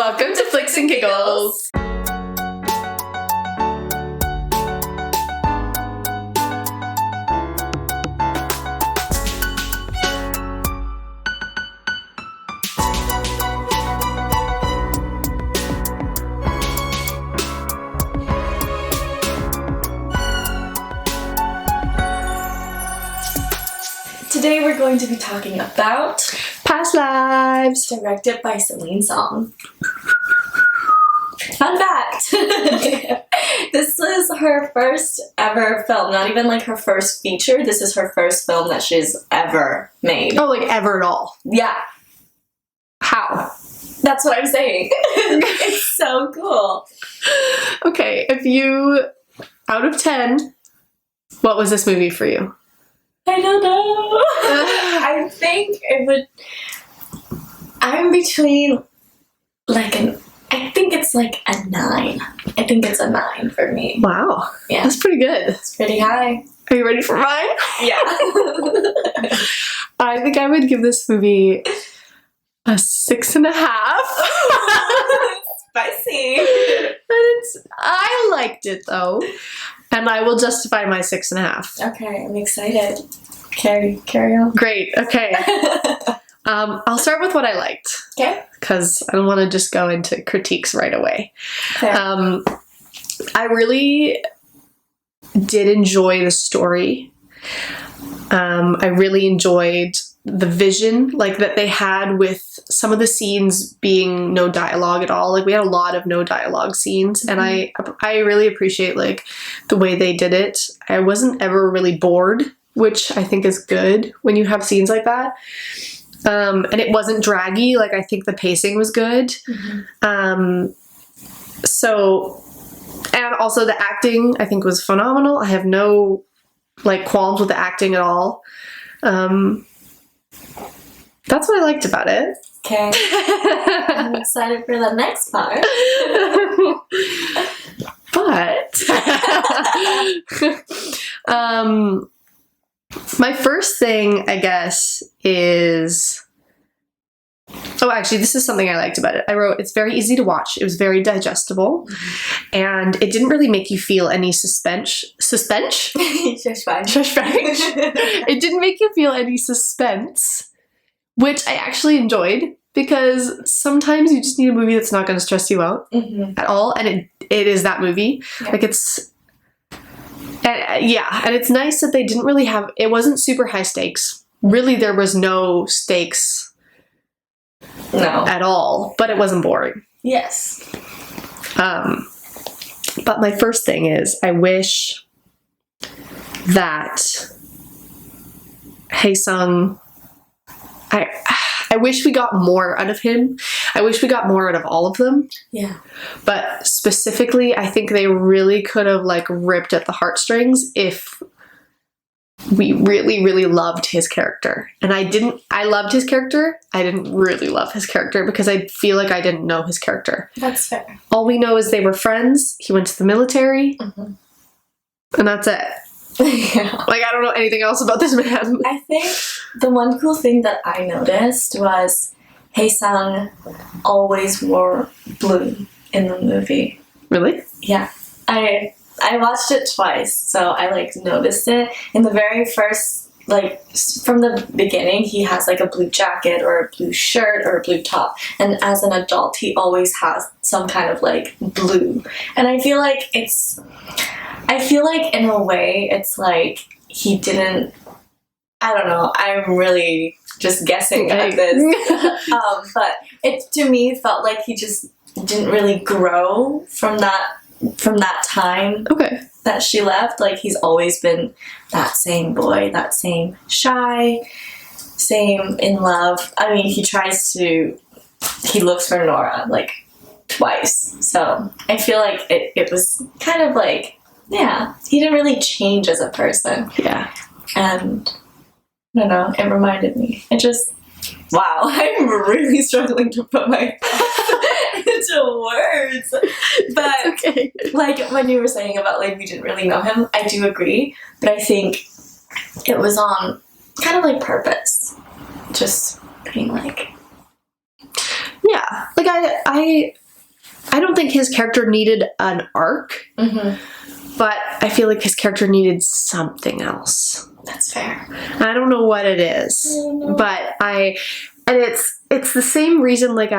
Welcome to Flicks and Giggles. Today we're going to be talking about Past Lives. directed by Celine Song. Fun fact! This was her first ever film, not even like her first feature. This is her first film that she's ever made. Oh, like ever at all? Yeah, How? that's what I'm saying. It's so cool. Okay, if you, out of 10, what was this movie for you? I don't know. I think it would. I'm between I think it's like a 9. I think it's a 9 for me. Wow, Yeah, that's pretty good. it's pretty high. Are you ready for mine? Yeah. I think I would give this movie a 6.5. Spicy. I liked it though, and I will justify my 6.5. Okay, I'm excited. Carry on. Great. Okay. I'll start with what I liked Okay. because I don't want to just go into critiques right away. Fair. I really did enjoy the story. I really enjoyed the vision like that they had with some of the scenes being no dialogue at all. Like we had a lot of no dialogue scenes, and I really appreciate like the way they did it. I wasn't ever really bored, which I think is good when you have scenes like that. And it wasn't draggy. Like I think the pacing was good. So, and also the acting I think was phenomenal. I have no like qualms with the acting at all. That's what I liked about it. Okay. I'm excited for the next part. But my first thing, I guess, is... Oh, actually, this is something I liked about it. I wrote, it's very easy to watch. It was very digestible. And it didn't really make you feel any suspense? Just fine. Shush bang. It didn't make you feel any suspense, which I actually enjoyed, because sometimes you just need a movie that's not going to stress you out at all. And it is that movie. Yeah. Like it's... yeah, and it's nice that they didn't really have... It wasn't super high stakes. Really, there was no stakes No. at all, but it wasn't boring. Yes. But my first thing is, I wish that Hae-sung... I wish we got more out of him. I wish we got more out of all of them. Yeah. But specifically, I think they really could have like ripped at the heartstrings if we really, really loved his character. And I loved his character. I didn't really love his character because I feel like I didn't know his character. That's fair. All we know is they were friends. He went to the military. And that's it. Yeah. Like, I don't know anything else about this man. I think the one cool thing that I noticed was Hae-sung always wore blue in the movie. Really? Yeah. I watched it twice, so I like noticed it. In the very first, like from the beginning, he has like a blue jacket or a blue shirt or a blue top. And as an adult, he always has some kind of like blue. And I feel like in a way, it's like he didn't, I don't know, I'm really just guessing at this. But it, to me, felt like he just didn't really grow from that time Okay. that she left. Like he's always been that same boy, that same shy, same in love. I mean, he looks for Nora like twice. So I feel like it was kind of like, yeah, he didn't really change as a person. Yeah. And I don't know, it reminded me. It just, wow, I'm really struggling to put my into words. But Okay. like when you were saying about like we didn't really know him, I do agree. But I think it was on kind of like purpose. Just being like, Yeah, like I don't think his character needed an arc, but I feel like his character needed something else. That's fair. I don't know what it is, but it's the same reason. Like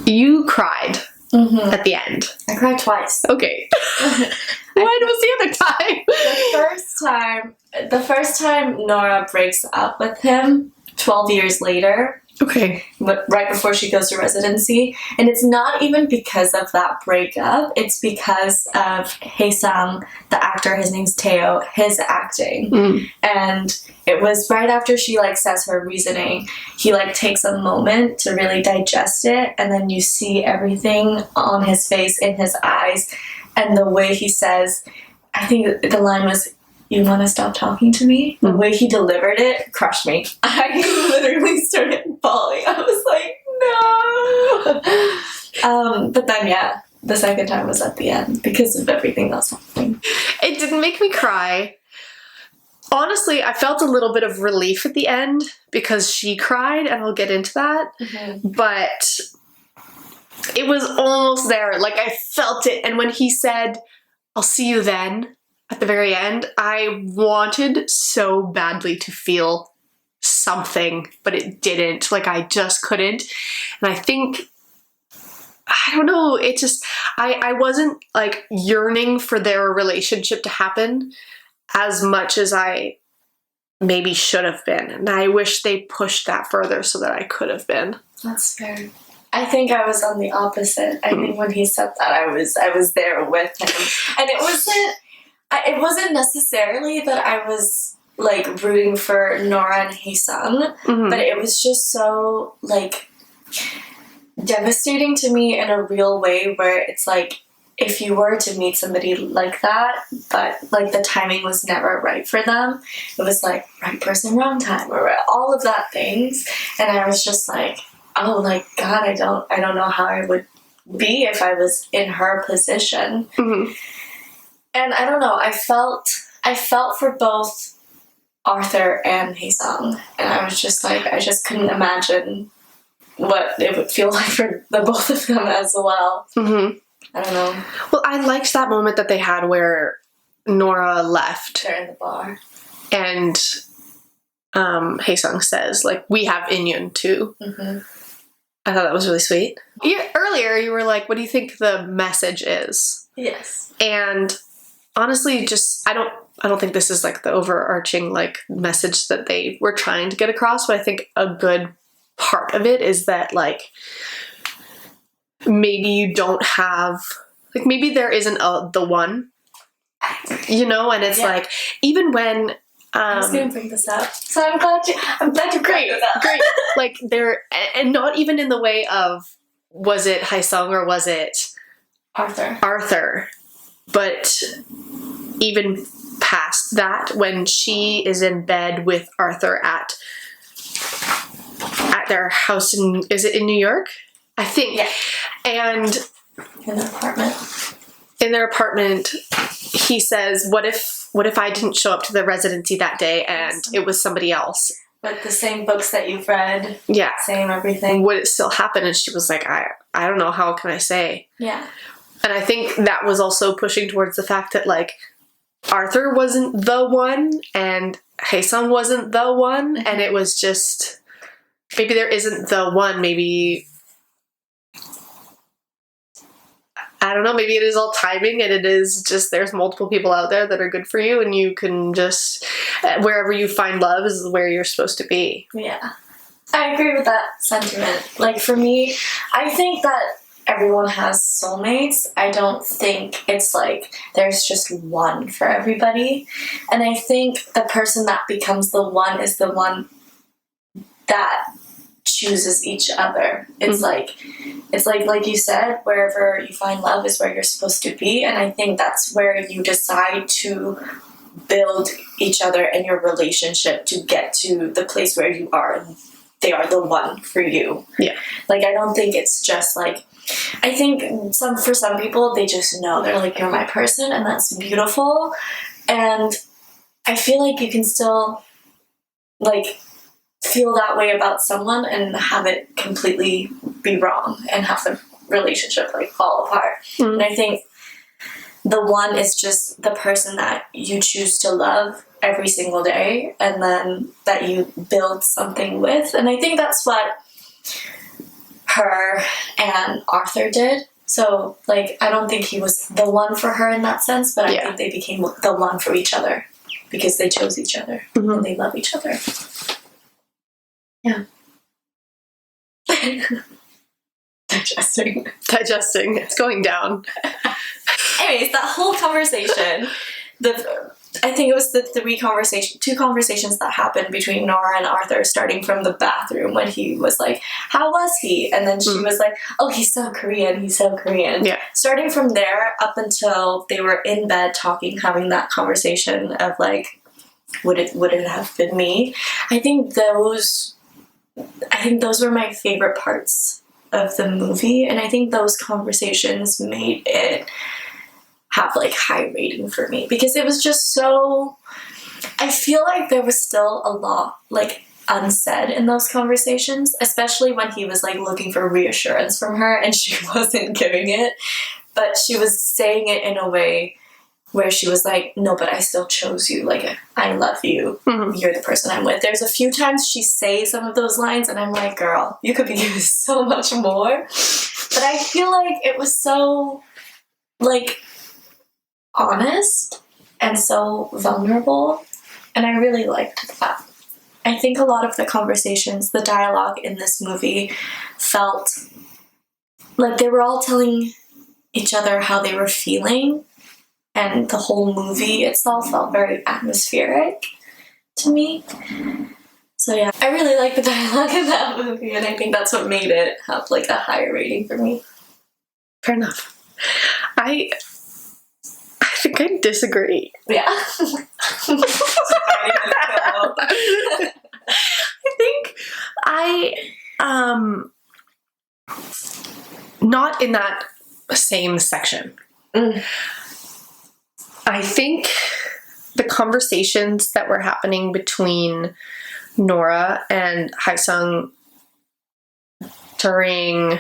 you cried at the end. I cried twice. Okay, when was the other time? The first time Nora breaks up with him 12 years later. Okay. But right before she goes to residency. And it's not even because of that breakup. It's because of Hae-sung, the actor, his name's Teo, his acting. And it was right after she, like, says her reasoning. He, like, takes a moment to really digest it. And then you see everything on his face, in his eyes. And the way he says, I think the line was, "You want to stop talking to me?" The way he delivered it crushed me. I literally started bawling. I was like, no. But then, yeah, the second time was at the end because of everything that's happening. It didn't make me cry. Honestly, I felt a little bit of relief at the end because she cried, and I'll get into that. But it was almost there. Like, I felt it. And when he said, "I'll see you then," at the very end, I wanted so badly to feel something, but it didn't. Like, I just couldn't. And I think, I don't know, it just, I wasn't, like, yearning for their relationship to happen as much as I maybe should have been. And I wish they pushed that further so that I could have been. That's fair. I think I was on the opposite. I think when he said that, I was there with him. And it wasn't necessarily that I was, like, rooting for Nora and Hae-sung, but it was just so, like, devastating to me in a real way, where it's like, if you were to meet somebody like that, but, like, the timing was never right for them, it was like, right person, wrong time, or all of that things, and I was just like, oh, like, God, I don't know how I would be if I was in her position. And I don't know, I felt for both Arthur and Hae-sung, and I was just like, I just couldn't imagine what it would feel like for the both of them as well. I don't know. Well, I liked that moment that they had where Nora left. They're in the bar. And Hae-sung says, like, "We have Inyun too." I thought that was really sweet. Earlier, you were like, what do you think the message is? Yes. And honestly, just, I don't think this is, like, the overarching, like, message that they were trying to get across, but I think a good part of it is that, like, maybe you don't have, like, maybe there isn't the one, you know, and it's like, even when I was gonna bring this up, so I'm glad you brought this up. Great. Like, there, and not even in the way of, was it Hae-sung or was it Arthur, but even past that, when she is in bed with Arthur at their house is it in New York? I think. Yeah. And in their apartment, he says, what if I didn't show up to the residency that day and it was somebody else? With the same books that you've read. Yeah. Same everything. Would it still happen? And she was like, I don't know, how can I say? Yeah. And I think that was also pushing towards the fact that, like, Arthur wasn't the one and Hae-sung wasn't the one, and it was just, maybe there isn't the one, maybe, I don't know, maybe it is all timing, and it is just, there's multiple people out there that are good for you, and you can just, wherever you find love is where you're supposed to be. Yeah. I agree with that sentiment. Like, for me, I think that everyone has soulmates. I don't think it's like there's just one for everybody. And I think the person that becomes the one is the one that chooses each other. It's like you said, wherever you find love is where you're supposed to be. And I think that's where you decide to build each other and your relationship to get to the place where you are and they are the one for you. Yeah. Like, I don't think it's just like, I think for some people, they just know, they're like, you're my person, and that's beautiful. And I feel like you can still, like, feel that way about someone and have it completely be wrong and have the relationship like fall apart. Mm. And I think the one is just the person that you choose to love every single day and then that you build something with. And I think that's what her and Arthur did. So, like, I don't think he was the one for her in that sense, but I think they became the one for each other because they chose each other and they love each other. Yeah. Digesting. It's going down. Anyways, that whole conversation, I think it was the two conversations that happened between Nora and Arthur, starting from the bathroom when he was like, how was he? And then she was like, oh, he's so Korean. Yeah. Starting from there up until they were in bed talking, having that conversation of like, would it have been me? I think those were my favorite parts of the movie, and I think those conversations made it have like high rating for me because it was just so, I feel like there was still a lot like unsaid in those conversations, especially when he was like looking for reassurance from her and she wasn't giving it, but she was saying it in a way where she was like, no, but I still chose you. Like, I love you. Mm-hmm. You're the person I'm with. There's a few times she says some of those lines and I'm like, girl, you could be doing so much more. But I feel like it was so, like, honest and so vulnerable. And I really liked that. I think a lot of the conversations, the dialogue in this movie felt like they were all telling each other how they were feeling. And the whole movie itself felt very atmospheric to me. So yeah, I really like the dialogue in that movie, and I think that's what made it have like a higher rating for me. Fair enough. I think I disagree. Yeah. I think not in that same section. Mm. I think the conversations that were happening between Nora and Haesung during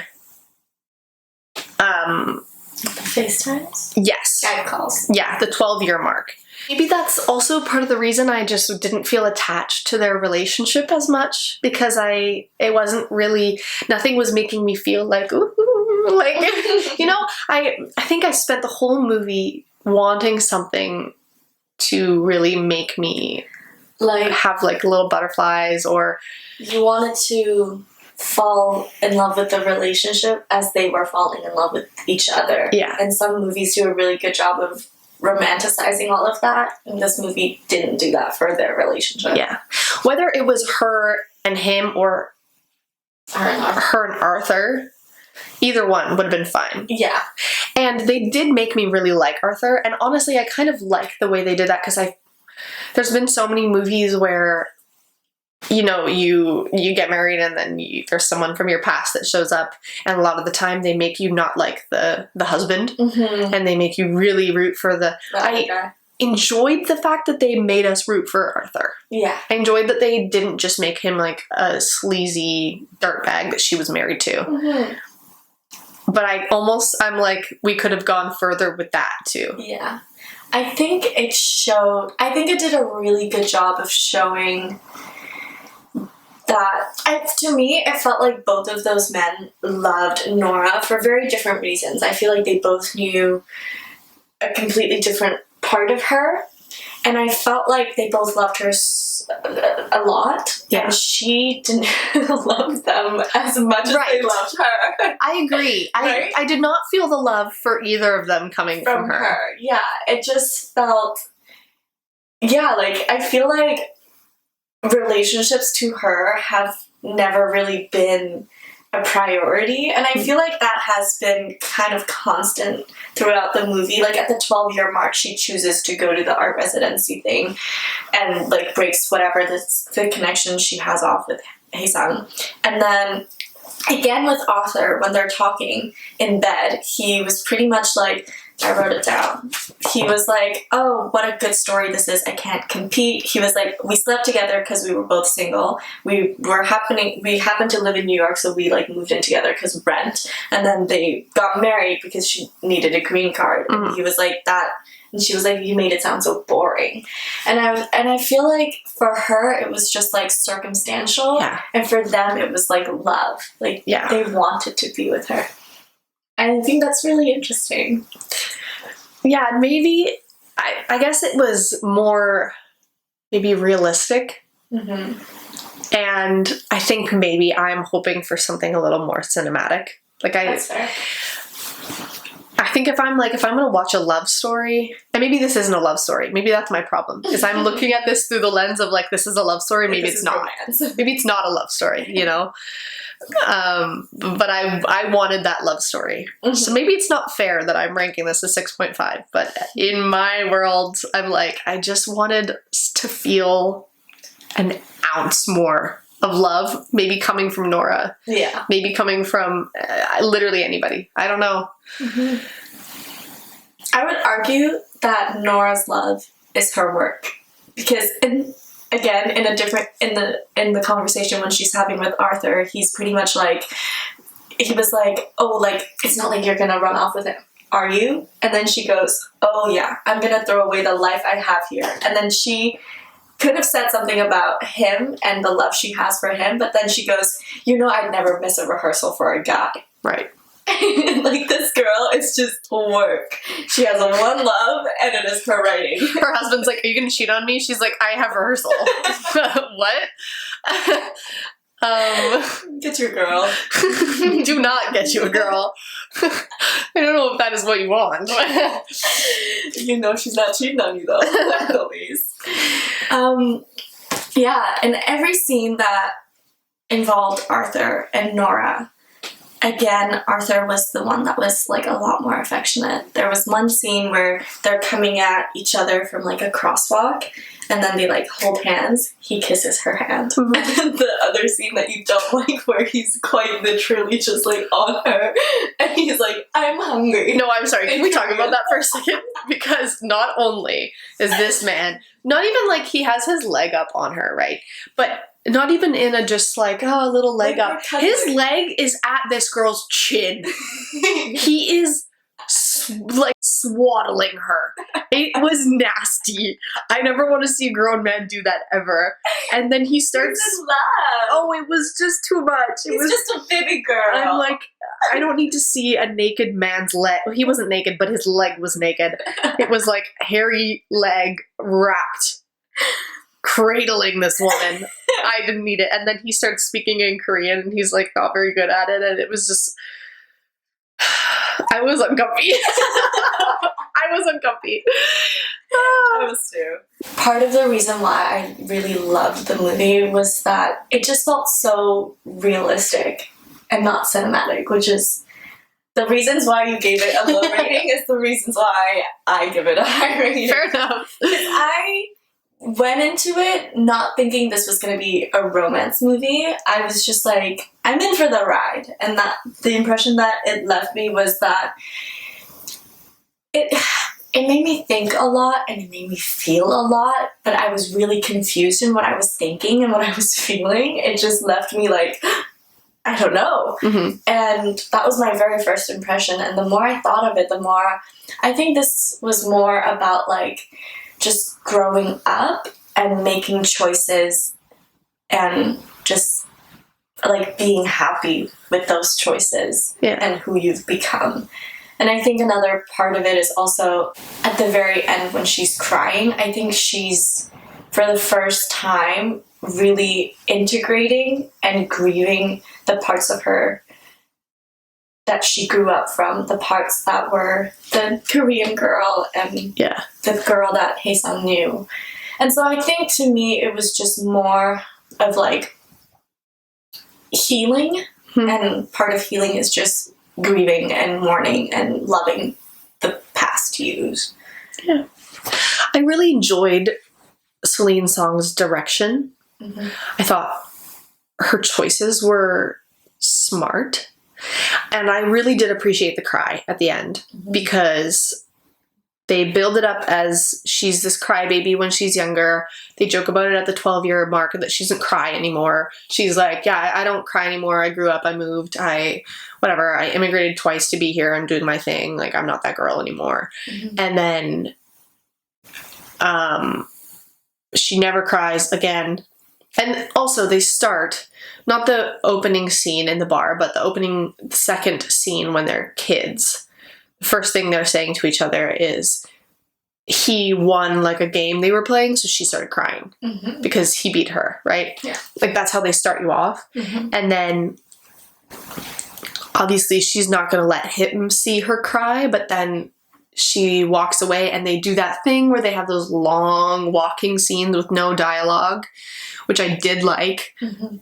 the FaceTimes? Yes. Skype calls. Yeah, the 12-year mark. Maybe that's also part of the reason I just didn't feel attached to their relationship as much, because it wasn't really, nothing was making me feel like, ooh, like, you know, I think I spent the whole movie wanting something to really make me like have like little butterflies, or you wanted to fall in love with the relationship as they were falling in love with each other. Yeah. And some movies do a really good job of romanticizing all of that, and this movie didn't do that for their relationship. Yeah. Whether it was her and him or her and Arthur, either one would have been fine. Yeah. And they did make me really like Arthur, and honestly I kind of like the way they did that, because there's been so many movies where, you know, you get married and then there's someone from your past that shows up, and a lot of the time they make you not like the husband, mm-hmm. and they make you really root for the I enjoyed the fact that they made us root for Arthur. Yeah. I enjoyed that they didn't just make him like a sleazy dirtbag that she was married to. Mm-hmm. But I'm like, we could have gone further with that too. Yeah. I think it did a really good job of showing that, to me, it felt like both of those men loved Nora for very different reasons. I feel like they both knew a completely different part of her, and I felt like they both loved her a lot, yeah. And she didn't love them as much as they loved her. I agree. Right? I did not feel the love for either of them coming from her. Yeah, it just felt, yeah, like, I feel like relationships to her have never really been a priority, and I feel like that has been kind of constant throughout the movie. Like, at the 12-year mark, she chooses to go to the art residency thing and like breaks whatever the connection she has off with Haesung. And then again with Arthur, when they're talking in bed, he was pretty much like, I wrote it down. He was like, oh, what a good story this is. I can't compete. He was like, we slept together because we were both single. We happened to live in New York, so we like moved in together because of rent. And then they got married because she needed a green card. And he was like, that. And she was like, you made it sound so boring. And I feel like for her, it was just like circumstantial. Yeah. And for them, it was like love. Like, Yeah. they wanted to be with her. And I think that's really interesting. Yeah, maybe, I guess it was more maybe realistic. Mm-hmm. And I think maybe I'm hoping for something a little more cinematic. Like That's fair. I think if I'm going to watch a love story, and maybe this isn't a love story, maybe that's my problem, is I'm looking at this through the lens of like, this is a love story, maybe it's not. Romance. Maybe it's not a love story, you know? But I wanted that love story. Mm-hmm. So maybe it's not fair that I'm ranking this as 6.5, but in my world, I'm like, I just wanted to feel an ounce more of love, maybe coming from Nora. Yeah. Maybe coming from literally anybody. I don't know. Mm-hmm. I would argue that Nora's love is her work, because in the conversation when she's having with Arthur, he's pretty much like, he was like, oh, like, it's not like you're gonna run off with him, are you? And then she goes, oh yeah, I'm gonna throw away the life I have here. And then she could have said something about him and the love she has for him, but then she goes, you know, I'd never miss a rehearsal for a guy. Right. Like, this girl is just work. She has one love, and it is her writing. Her husband's like, are you going to cheat on me? She's like, I have rehearsal. What? Get your girl. Do not get you a girl. I don't know if that is what you want. You know she's not cheating on you, though. At least. Yeah, and every scene that involved Arthur and Nora, again, Arthur was the one that was like a lot more affectionate. There was one scene where they're coming at each other from like a crosswalk, and then they like hold hands. He kisses her hand. Mm-hmm. And then the other scene that you don't like, where he's quite literally just like on her, and he's like, I'm hungry. No, I'm sorry. Can we talk about that for a second? Because not only is this man, not even like he has his leg up on her, right? But not even in a just like, oh, a little leg Like, up. His leg is at this girl's chin. He is like swaddling her. It was nasty. I never want to see a grown man do that ever. And then he starts. He's in love. Oh, it was just too much. It He's was just a baby girl. I'm like, I don't need to see a naked man's leg. Well, he wasn't naked, but his leg was naked. It was like hairy leg wrapped, cradling this woman. I didn't need it. And then he starts speaking in Korean, and he's like not very good at it. And it was just, I was uncomfy. I was uncomfy. I was too. Part of the reason why I really loved the movie was that it just felt so realistic and not cinematic, which is the reasons why you gave it a low rating is the reasons why I give it a high rating. Fair enough. I went into it not thinking this was going to be a romance movie. I was just like, I'm in for the ride. And that the impression that it left me was that it made me think a lot and it made me feel a lot, but I was really confused in what I was thinking and what I was feeling. It just left me like, I don't know. Mm-hmm. And that was my very first impression. And the more I thought of it, the more I think this was more about like just growing up and making choices and just like being happy with those choices and who you've become. And I think another part of it is also at the very end when she's crying, I think she's, for the first time, really integrating and grieving the parts of her that she grew up from, the parts that were the Korean girl and the girl that Haesung knew. And so I think to me it was just more of like healing, and part of healing is just grieving and mourning and loving the past yous. Yeah. I really enjoyed Celine Song's direction. Mm-hmm. I thought her choices were smart. And I really did appreciate the cry at the end because they build it up as she's this crybaby when she's younger. They joke about it at the 12-year mark that she doesn't cry anymore. She's like, yeah, I don't cry anymore. I grew up, I moved, I immigrated twice to be here. I'm doing my thing. Like, I'm not that girl anymore. And then she never cries again. And also they start, not the opening scene in the bar, but the second scene when they're kids. The first thing they're saying to each other is he won like a game they were playing, so she started crying because he beat her, right? Yeah. Like, that's how they start you off. And then obviously she's not going to let him see her cry, but then she walks away and they do that thing where they have those long walking scenes with no dialogue, which I did like.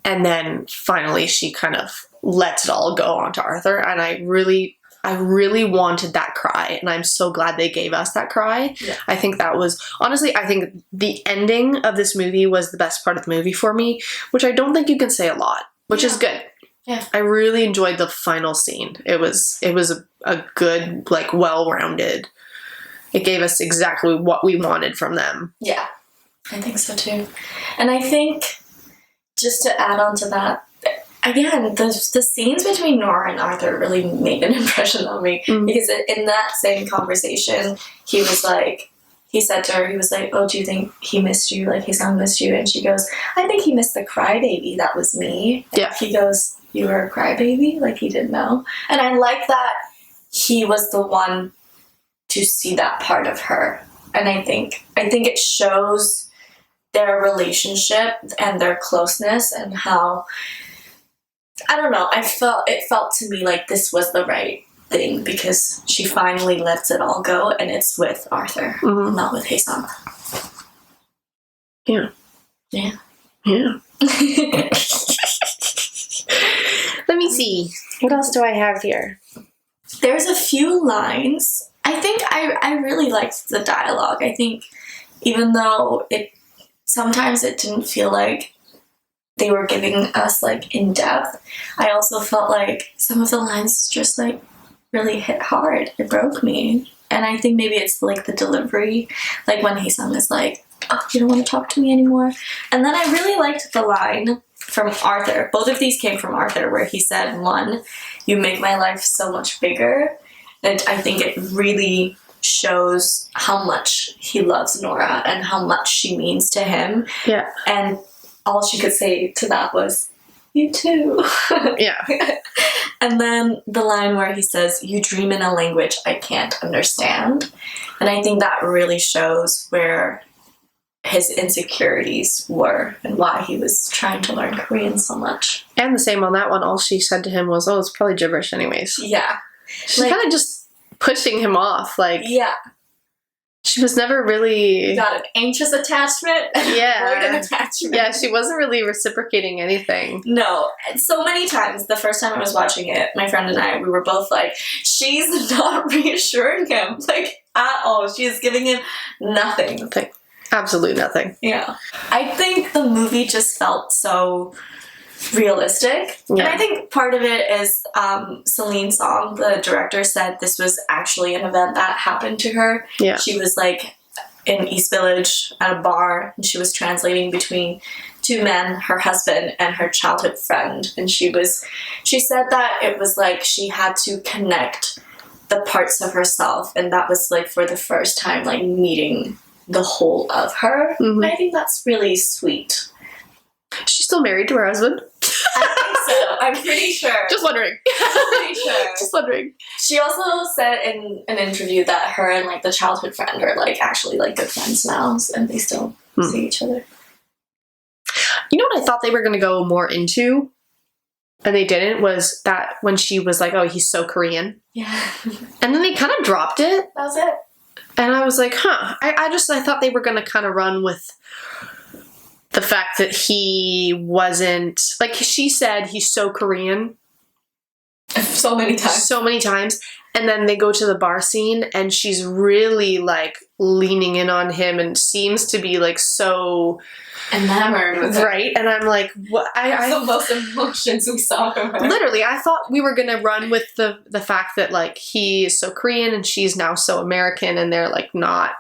And then finally she kind of lets it all go onto Arthur, and I really wanted that cry, and I'm so glad they gave us that cry. Yeah. I think that was, honestly, I think the ending of this movie was the best part of the movie for me, which I don't think you can say a lot, which is good. Yeah. I really enjoyed the final scene. It was a good, like, well-rounded. It gave us exactly what we wanted from them. Yeah, I think so too. And I think, just to add on to that, again, the scenes between Nora and Arthur really made an impression on me. Because in that same conversation, he said to her, he was like, oh, do you think he missed you? Like, his son missed you? And she goes, I think he missed the crybaby. That was me. Yeah. He goes, you were a crybaby? Like, he didn't know. And I like that he was the one to see that part of her. And I think it shows their relationship and their closeness, and how, I don't know, it felt to me like this was the right thing, because she finally lets it all go, and it's with Arthur, not with Hae-sung. Yeah. Yeah. Yeah. Let me see. What else do I have here? There's a few lines. I think I really liked the dialogue. I think even though sometimes it didn't feel like they were giving us, like, in depth, I also felt like some of the lines just, like, really hit hard. It broke me. And I think maybe it's, like, the delivery, like when Hae-sung is like, oh, you don't want to talk to me anymore. And then I really liked the line from Arthur. Both of these came from Arthur, where he said, one, you make my life so much bigger. And I think it really shows how much he loves Nora and how much she means to him. Yeah. And all she could say to that was, you too. Yeah. And then the line where he says, you dream in a language I can't understand. And I think that really shows where his insecurities were and why he was trying to learn Korean so much. And the same on that one. All she said to him was, oh, it's probably gibberish anyways. Yeah. She's kind of just pushing him off. Like, yeah. She was never really... You got an anxious attachment and yeah. an avoidant attachment. Yeah, she wasn't really reciprocating anything. No. And so many times, the first time I was watching it, my friend and I, we were both like, she's not reassuring him, like, at all. She's giving him nothing. Nothing. Absolutely nothing. Yeah. I think the movie just felt so realistic. Yeah. And I think part of it is Celine Song, the director, said this was actually an event that happened to her. Yeah. She was like in East Village at a bar, and she was translating between two men, her husband and her childhood friend. And she said that it was like she had to connect the parts of herself, and that was like for the first time, like meeting the whole of her. Mm-hmm. I think that's really sweet. She's still married to her husband? I think so. I'm pretty sure. Just wondering. I'm pretty sure. Just wondering. She also said in an interview that her and like the childhood friend are like actually like good friends now, and they still see each other. You know what I thought they were going to go more into, and they didn't, was that when she was like, oh, he's so Korean. Yeah. And then they kind of dropped it. That was it. And I was like, huh. I thought they were going to kind of run with the fact that he wasn't, like she said, he's so Korean. So many times. So many times. And then they go to the bar scene and she's really like leaning in on him and seems to be like so enamored with it. right. And I'm like, what? That's the most emotions we saw from her. Literally, I thought we were gonna run with the fact that like he is so Korean and she's now so American and they're like not,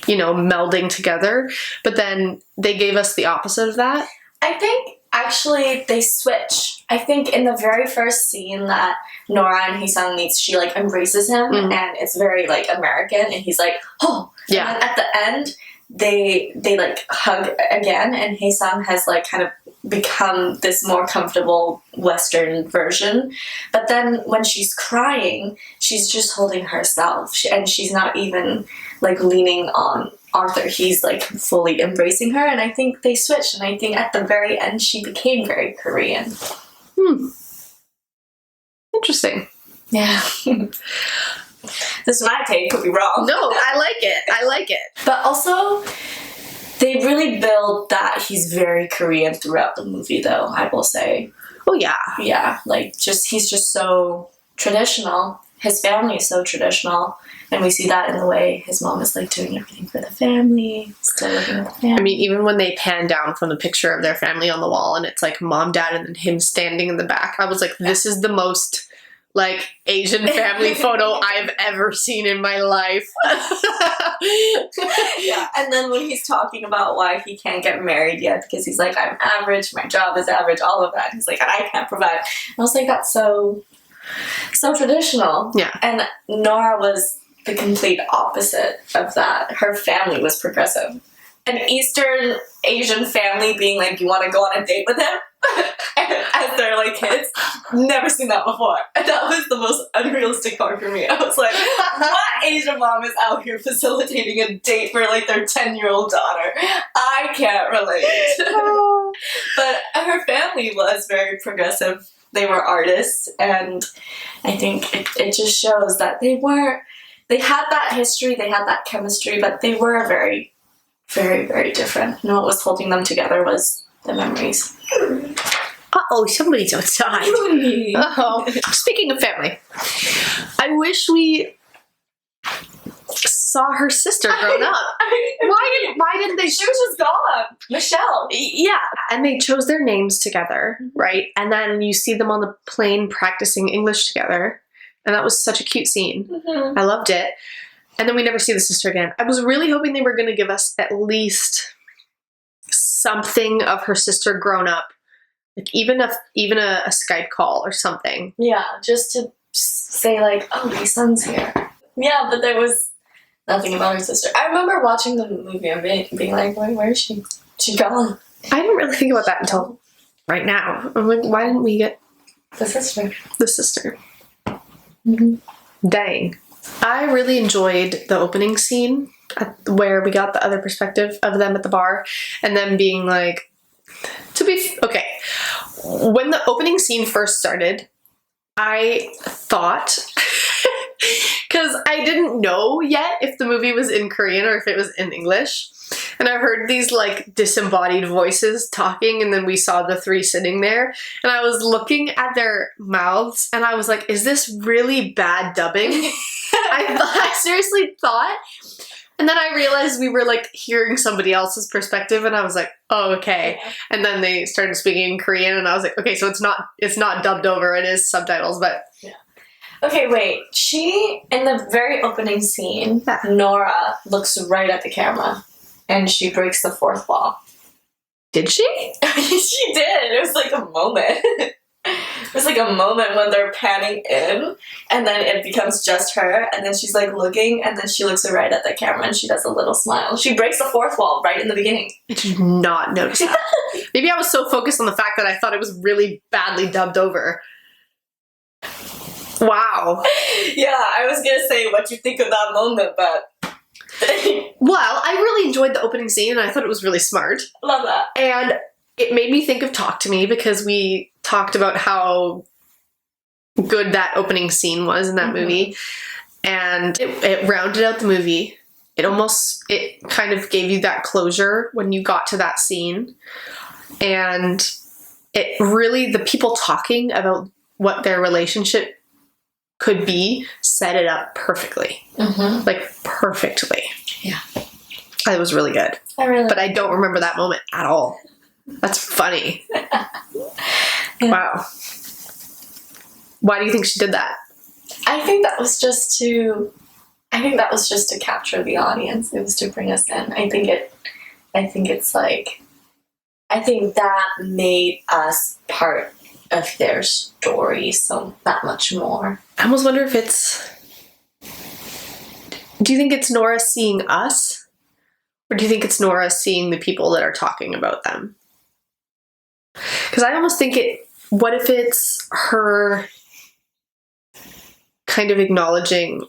you know, melding together. But then they gave us the opposite of that. I think actually they switch. I think in the very first scene that Nora and Haesung meets, she like embraces him and it's very like American and he's like, oh. Yeah. And then at the end they like hug again and Haesung has like kind of become this more comfortable Western version. But then when she's crying, she's just holding herself and she's not even like leaning on Arthur. He's like fully embracing her and I think they switched and I think at the very end she became very Korean. Interesting. Yeah. This is my take, could be wrong. No, I like it. I like it. But also, they really build that he's very Korean throughout the movie, though, I will say. Oh, yeah. Yeah, like, he's just so traditional. His family is so traditional. And we see that in the way his mom is, like, doing everything for the family, still living with the family. I mean, even when they pan down from the picture of their family on the wall and it's, like, mom, dad, and then him standing in the back, I was like, this is the most, like, Asian family photo I've ever seen in my life. Yeah, and then when he's talking about why he can't get married yet because he's like, I'm average, my job is average, all of that. He's like, I can't provide. I was like, that's so traditional. Yeah. And Nora was the complete opposite of that. Her family was progressive. An Eastern Asian family being like, you want to go on a date with him? As they're like kids. Never seen that before. And that was the most unrealistic part for me. I was like, what Asian mom is out here facilitating a date for like their 10-year-old daughter? I can't relate. But her family was very progressive. They were artists, and I think it just shows that they had that history, they had that chemistry, but they were very, very, very different. And what was holding them together was the memories. Uh-oh, somebody's outside. Uh-oh. Speaking of family, I wish we saw her sister grown up. Why didn't they? She was just gone. Michelle. Yeah, and they chose their names together, right? And then you see them on the plane practicing English together, and that was such a cute scene. I loved it. And then we never see the sister again. I was really hoping they were going to give us at least something of her sister grown up, like even a Skype call or something. Yeah, just to say like, oh, my son's here. Yeah, but there was nothing about her sister. I remember watching the movie and being like, where is she? She's gone. I didn't really think about that until right now. I'm like, why didn't we get The sister. the sister? Dang. I really enjoyed the opening scene where we got the other perspective of them at the bar and them being like, okay, when the opening scene first started, I thought, because I didn't know yet if the movie was in Korean or if it was in English, and I heard these like disembodied voices talking, and then we saw the three sitting there, and I was looking at their mouths and I was like, is this really bad dubbing? I seriously thought. And then I realized we were like hearing somebody else's perspective, and I was like, oh, okay. Yeah. And then they started speaking in Korean, and I was like, okay, so it's not dubbed over, it is subtitles, but Yeah. Okay, wait. She, in the very opening scene, Nora looks right at the camera, and she breaks the fourth wall. did she? She did. It was like a moment. It was like a moment when they're panning in, and then it becomes just her, and then she's like looking, and then she looks right at the camera, and she does a little smile. She breaks the fourth wall right in the beginning. I did not notice that. Maybe I was so focused on the fact that I thought it was really badly dubbed over. Wow. Yeah, I was gonna say what you think of that moment, but Well, I really enjoyed the opening scene, and I thought it was really smart. love that. And it made me think of Talk to Me, because we talked about how good that opening scene was in that movie. And it rounded out the movie. It kind of gave you that closure when you got to that scene. And it really, the people talking about what their relationship could be set it up perfectly. Mm-hmm. Like, perfectly. Yeah. It was really good. But I don't remember that moment at all. That's funny. Yeah. Wow. Why do you think she did that? I think that was just to capture the audience. It was to bring us in. I think that made us part of their story so that much more. I almost wonder if do you think it's Nora seeing us? Or do you think it's Nora seeing the people that are talking about them? Because I almost think what if it's her kind of acknowledging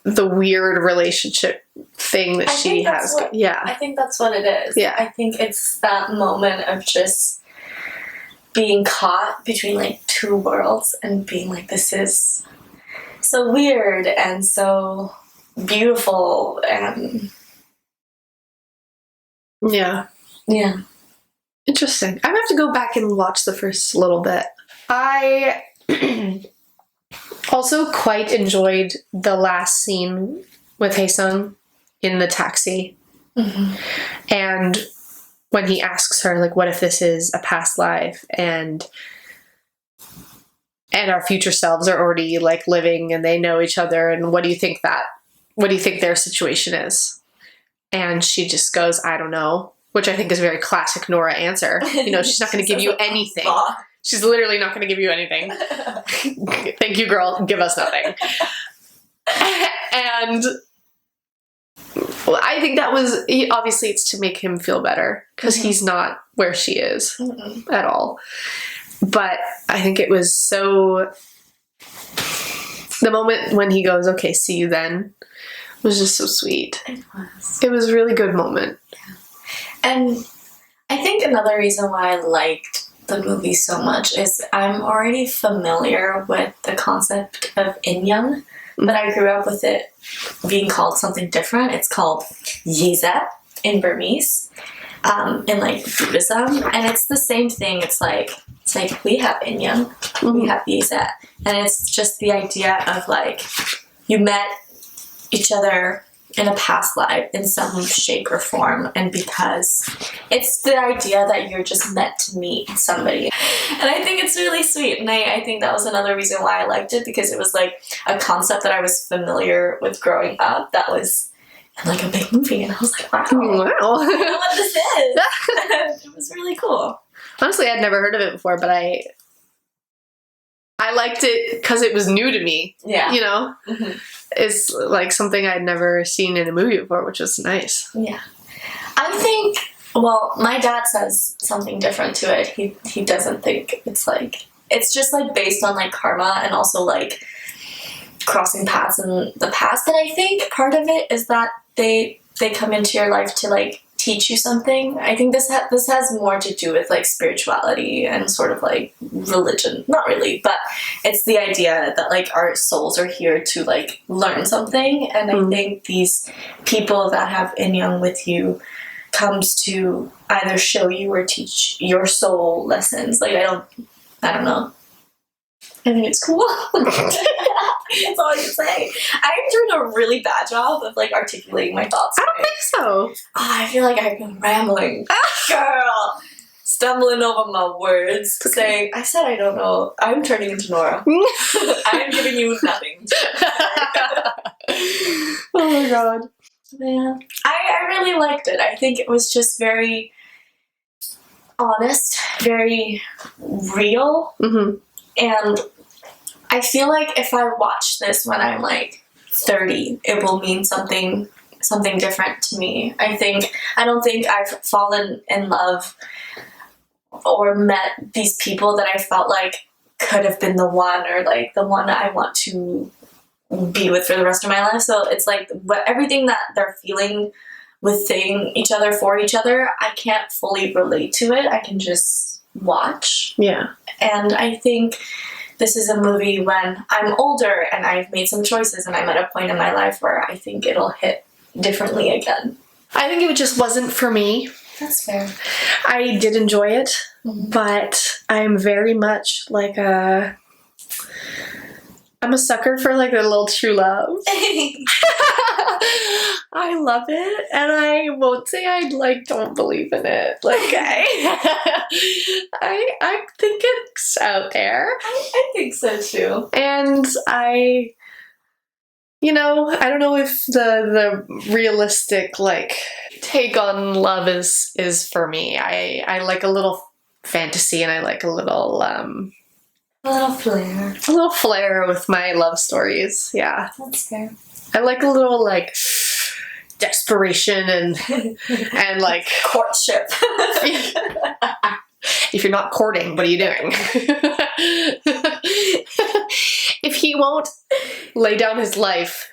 the weird relationship thing that she has? I think that's what it is. Yeah. I think it's that moment of just being caught between like two worlds and being like, this is so weird and so beautiful and yeah. Interesting. I have to go back and watch the first little bit. I also quite enjoyed the last scene with Haesung in the taxi. Mm-hmm. And when he asks her, like, what if this is a past life and our future selves are already like living and they know each other, and what do you think their situation is? And she just goes, I don't know, which I think is a very classic Nora answer. You know, she's not going to give you anything. She's literally not going to give you anything. Thank you, girl. Give us nothing. And well, I think that was, obviously it's to make him feel better because he's not where she is at all. But I think it was so, the moment when he goes, okay, see you then, was just so sweet. It was a really good moment. Yeah. And I think another reason why I liked the movie so much is I'm already familiar with the concept of Inyoung, but I grew up with it being called something different. It's called Yizet in Burmese, in like Buddhism, and it's the same thing. It's like we have Inyoung, we have Yizet, and it's just the idea of like you met each other in a past life in some shape or form, and because it's the idea that you're just meant to meet somebody. And I think it's really sweet, and I think that was another reason why I liked it, because it was like a concept that I was familiar with growing up that was in like a big movie, and I was like, wow. I don't know what this is. It was really cool. Honestly, I'd never heard of it before, but I liked it because it was new to me. Yeah. You know? Mm-hmm. It's like something I'd never seen in a movie before, which was nice. Yeah. I think, well, my dad says something different to it. He doesn't think it's like, it's just like based on like karma and also like crossing paths in the past. And I think part of it is that they come into your life to like teach you something. I think this has more to do with like spirituality and sort of like religion. Not really, but it's the idea that like our souls are here to like learn something. And I think these people that have Inyoung with you comes to either show you or teach your soul lessons. Like I don't know. I think it's cool. That's all I can say. I'm doing a really bad job of like articulating my thoughts. I don't think so. I feel like I've been rambling. Girl! Stumbling over my words. Okay. Saying, I said I don't know. I'm turning into Nora. I'm giving you nothing. Oh my god. Yeah. I really liked it. I think it was just very honest, very real. Mm-hmm. And I feel like if I watch this when I'm like 30, it will mean something different to me. I don't think I've fallen in love or met these people that I felt like could have been the one, or like the one I want to be with for the rest of my life. So it's like everything that they're feeling within each other, for each other, I can't fully relate to it. I can just watch. Yeah. And I think this is a movie when I'm older and I've made some choices and I'm at a point in my life where I think it'll hit differently again. I think it just wasn't for me. That's fair. I did enjoy it, but I'm very much like I'm a sucker for like a little true love. I love it, and I won't say I like don't believe in it. Like I think it's out there, I think so too. and I don't know if the realistic like take on love is for me. I like a little fantasy, and I like a little flair with my love stories. Yeah, That's fair. I like a little like desperation and like Courtship. if you're not courting, what are you doing? If he won't lay down his life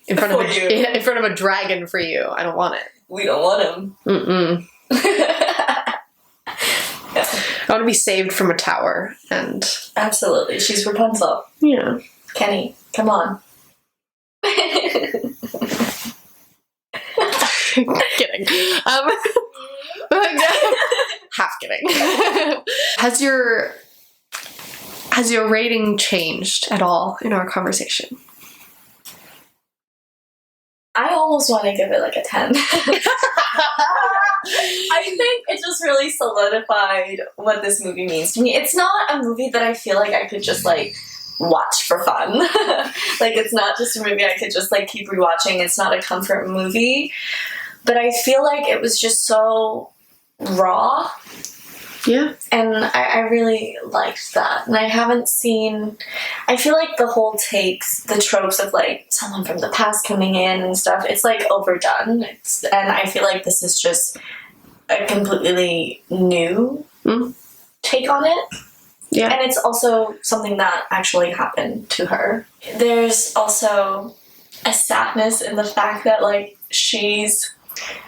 in front of a dragon for you, I don't want it. We don't want him. Mm-mm. I want to be saved from a tower, and Absolutely. She's Rapunzel. yeah. Kenny, come on. Kidding. Half kidding. Has your rating changed at all in our conversation? I almost want to give it like a 10. I think it just really solidified what this movie means to me. It's not a movie that I feel like I could just like watch for fun. Like it's not just a movie I could just like keep rewatching. It's not a comfort movie. But I feel like it was just so raw. Yeah. And I really liked that. And I feel like the whole takes, the tropes of like someone from the past coming in and stuff, it's like overdone. And I feel like this is just a completely new take on it. Yeah. And it's also something that actually happened to her. There's also a sadness in the fact that like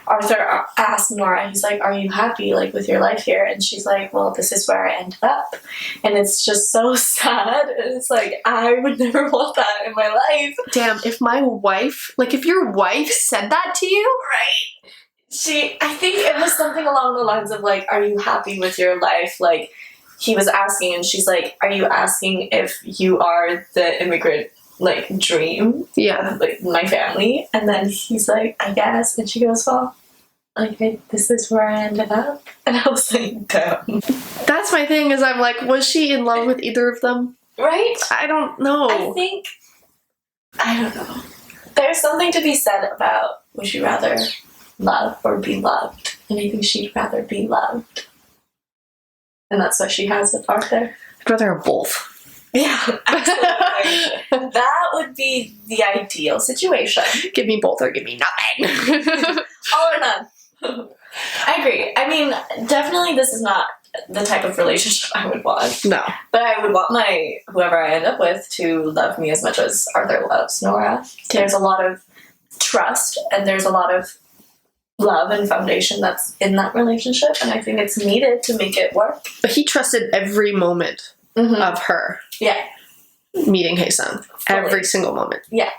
Arthur asked Nora, he's like, are you happy like with your life here? And she's like, well, this is where I ended up. And it's just so sad. And it's like, I would never want that in my life. Damn, if your wife said that to you? Right. I think it was something along the lines of like, are you happy with your life? Like he was asking, and she's like, are you asking if you are the immigrant like dream? Yeah. Like my family. And then he's like, I guess. And she goes, well, like this is where I ended up. And I was like, damn. That's my thing, is I'm like, was she in love with either of them? Right? I don't know. I don't know. There's something to be said about, would you rather love or be loved? And I think she'd rather be loved. And that's what she has with Arthur. I'd rather have both. Yeah, absolutely. That would be the ideal situation. Give me both or give me nothing. All or none. I agree. I mean, definitely this is not the type of relationship I would want. No. But I would want whoever I end up with to love me as much as Arthur loves Nora. There's a lot of trust and there's a lot of love and foundation that's in that relationship, and I think it's needed to make it work. But he trusted every moment of her meeting Hae-sung. Every single moment. Yeah.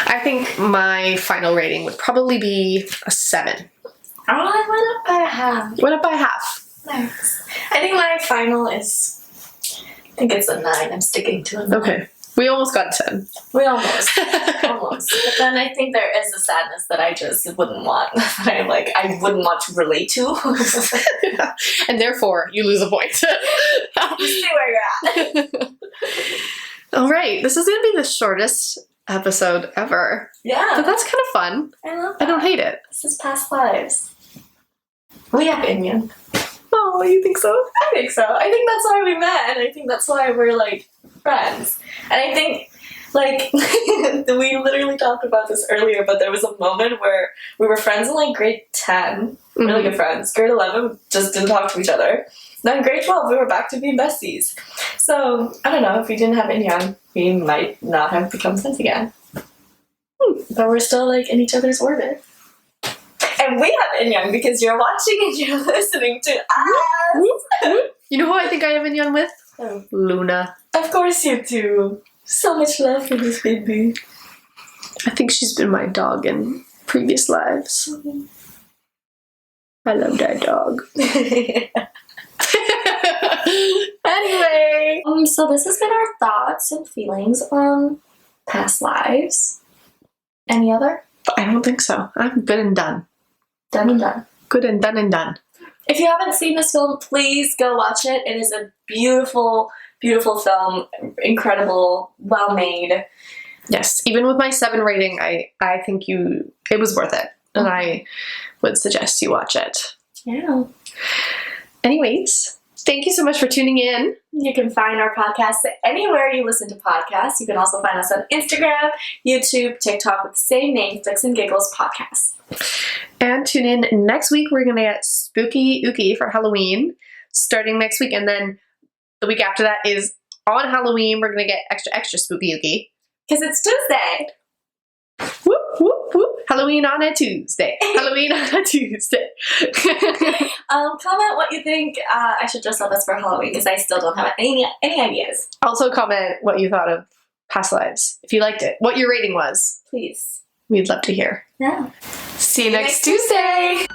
I think my final rating would probably be a 7. Oh, I went up by a half. Went up by half. Nice. I think my final is, I think it's a 9. I'm sticking to a 9. Okay. We almost got 10. We almost. But then I think there is a sadness that I just wouldn't want. That I wouldn't want to relate to. And therefore, you lose a point. Stay where you're at. All right. This is going to be the shortest episode ever. Yeah. But that's kind of fun. I love that. I don't hate it. This is past lives. We have Inyan. Oh, you think so? I think so. I think that's why we met, and I think that's why we're friends. And I think we literally talked about this earlier, but there was a moment where we were friends in grade 10, really good friends. Grade 11 just didn't talk to each other. Then grade 12 we were back to being besties. So I don't know, if we didn't have Inyan, we might not have become friends again. But we're still in each other's orbit. And we have Inyan because you're watching and you're listening to us. You know who I think I have Inyan with? Oh. Luna. Of course you do. So much love for this baby. I think she's been my dog in previous lives. I love that dog. Anyway. So this has been our thoughts and feelings on past lives. Any other? I don't think so. I'm good and done. Done and done. Good and done and done. If you haven't seen this film, please go watch it. It is a beautiful, beautiful film. Incredible, well made. Yes, even with my 7 rating, I think it was worth it. And I would suggest you watch it. Yeah. Anyways, thank you so much for tuning in. You can find our podcast anywhere you listen to podcasts. You can also find us on Instagram, YouTube, TikTok with the same name, Flicks and Giggles Podcast. And tune in next week. We're going to get Spooky Ookie for Halloween starting next week. And then the week after that is on Halloween. We're going to get extra spooky Ookie. Because it's Tuesday. Whoop, whoop, whoop. Halloween on a Tuesday. Halloween on a Tuesday. Comment what you think I should dress up as for Halloween, because I still don't have any ideas. Also comment what you thought of Past Lives. If you liked it. What your rating was. Please. We'd love to hear. Yeah. See you next Tuesday.